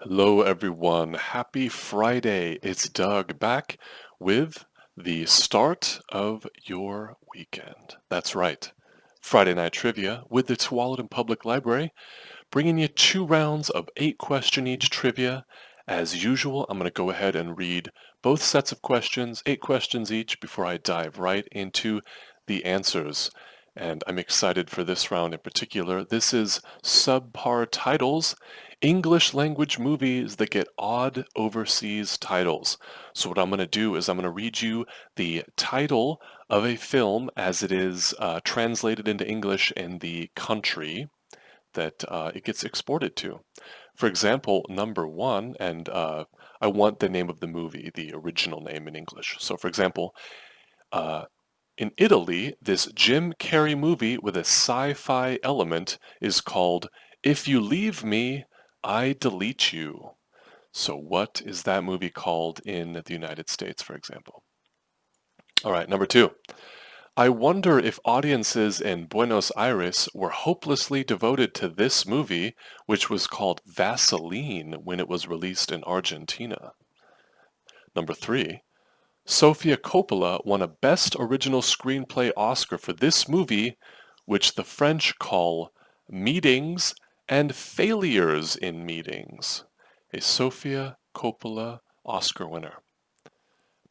Hello, everyone. Happy Friday. It's Doug back with the start of your weekend. That's right. Friday Night Trivia with the Tualatin Public Library, bringing you 2 rounds of 8-question each trivia. As usual, I'm going to go ahead and read both sets of questions, 8 questions each, before I dive right into the answers. And I'm excited for this round in particular. This is subpar titles, English language movies that get odd overseas titles. So what I'm going to do is I'm going to read you the title of a film as it is translated into English in the country that it gets exported to. For example, number one, and I want the name of the movie, the original name in English. So for example, uh, in Italy, this Jim Carrey movie with a sci-fi element is called If You Leave Me, I Delete You. So what is that movie called in the United States, for example? All right, number two. I wonder if audiences in Buenos Aires were hopelessly devoted to this movie, which was called Vaseline when it was released in Argentina. Number three. Sofia Coppola won a Best Original Screenplay Oscar for this movie, which the French call Meetings and Failures in Meetings. A Sofia Coppola Oscar winner.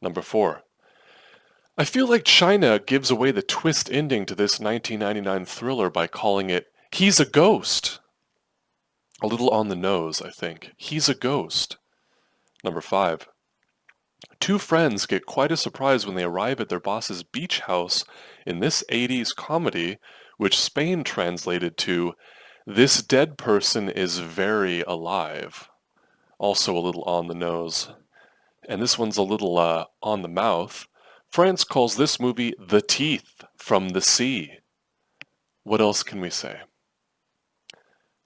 Number four. I feel like China gives away the twist ending to this 1999 thriller by calling it He's a Ghost. A little on the nose, I think. He's a Ghost. Number five. Two friends get quite a surprise when they arrive at their boss's beach house in this 80s comedy, which Spain translated to This dead person is very alive. Also a little on the nose. And this one's a little on the mouth. France calls this movie The Teeth from the Sea. What else can we say?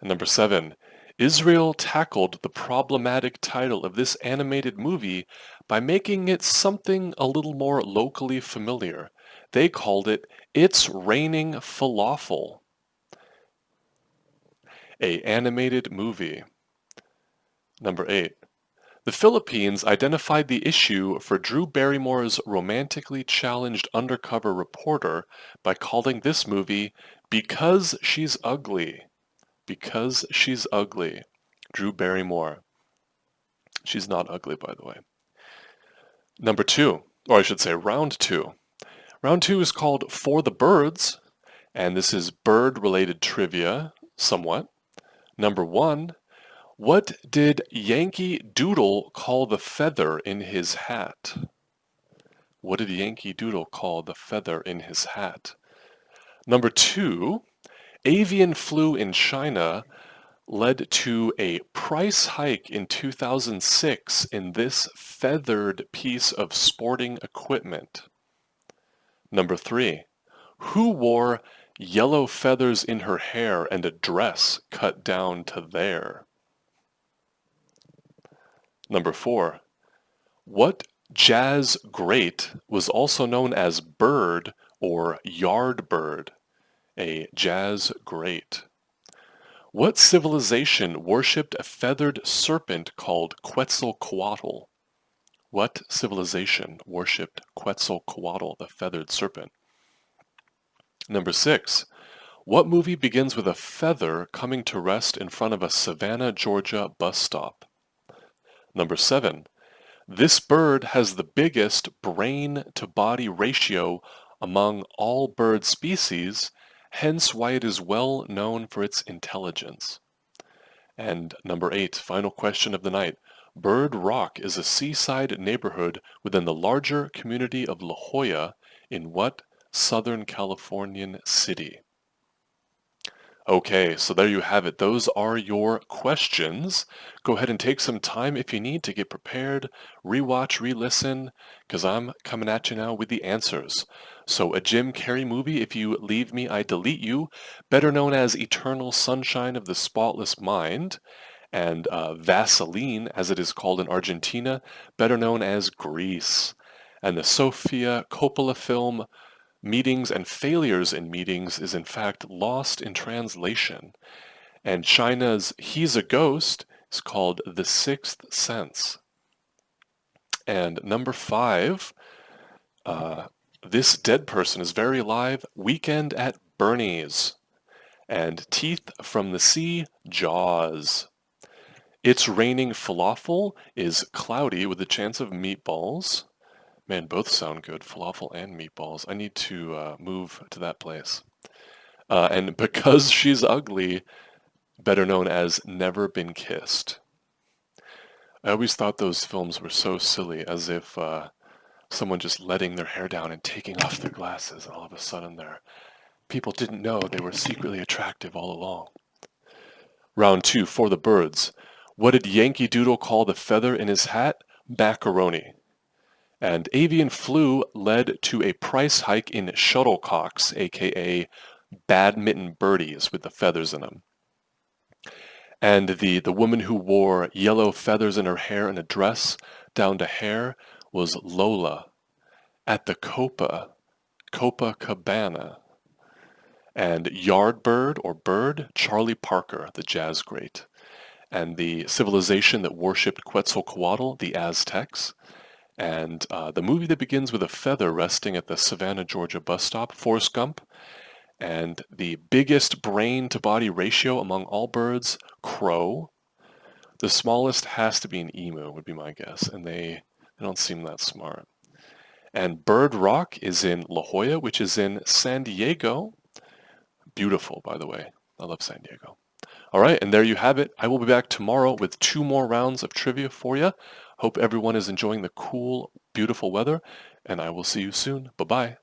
And number seven, Israel tackled the problematic title of this animated movie by making it something a little more locally familiar. They called it It's Raining Falafel, a animated movie. Number eight, the Philippines identified the issue for Drew Barrymore's romantically challenged undercover reporter by calling this movie Because She's Ugly. Because She's Ugly. Drew Barrymore. She's not ugly, by the way. Number two, or I should say round two. Round two is called For the Birds, and this is bird-related trivia, somewhat. Number one, what did Yankee Doodle call the feather in his hat? What did Yankee Doodle call the feather in his hat? Number two, avian flu in China led to a price hike in 2006 in this feathered piece of sporting equipment. Number three, who wore yellow feathers in her hair and a dress cut down to there? Number four, what jazz great was also known as bird or yard bird? A jazz great. What civilization worshipped a feathered serpent called Quetzalcoatl? What civilization worshipped Quetzalcoatl, the feathered serpent? Number six, what movie begins with a feather coming to rest in front of a Savannah, Georgia bus stop? Number seven, this bird has the biggest brain-to-body ratio among all bird species, hence why it is well known for its intelligence. And number eight, final question of the night. Bird Rock is a seaside neighborhood within the larger community of La Jolla in what Southern Californian city? Okay, so there you have it. Those are your questions. Go ahead and take some time if you need to get prepared, rewatch, re-listen, because I'm coming at you now with the answers. So a Jim Carrey movie, If You Leave Me, I Delete You, better known as Eternal Sunshine of the Spotless Mind, and Vaseline, as it is called in Argentina, better known as Grease. And the Sofia Coppola film Meetings and Failures in Meetings is in fact lost in translation. And China's He's a Ghost It's called The Sixth Sense. And number 5, this dead person is very alive. Weekend at Bernie's. And Teeth from the Sea, Jaws. It's Raining Falafel is cloudy with a chance of meatballs. Man, both sound good, falafel and meatballs. I need to move to that place. And Because She's Ugly, better known as Never Been Kissed. I always thought those films were so silly, as if someone just letting their hair down and taking off their glasses, and all of a sudden people didn't know they were secretly attractive all along. Round 2 for the birds. What did Yankee Doodle call the feather in his hat? Macaroni. And avian flu led to a price hike in shuttlecocks, aka badminton birdies with the feathers in them. And the woman who wore yellow feathers in her hair in a dress down to hair was Lola at the Copacabana. And Yardbird or Bird, Charlie Parker, the jazz great. And the civilization that worshipped Quetzalcoatl, the Aztecs. And the movie that begins with a feather resting at the Savannah, Georgia bus stop, Forrest Gump. And the biggest brain-to-body ratio among all birds, crow. The smallest has to be an emu, would be my guess, and they don't seem that smart. And Bird Rock is in La Jolla, which is in San Diego. Beautiful, by the way. I love San Diego. All right, and there you have it. I will be back tomorrow with 2 more rounds of trivia for you. Hope everyone is enjoying the cool, beautiful weather, and I will see you soon. Bye-bye.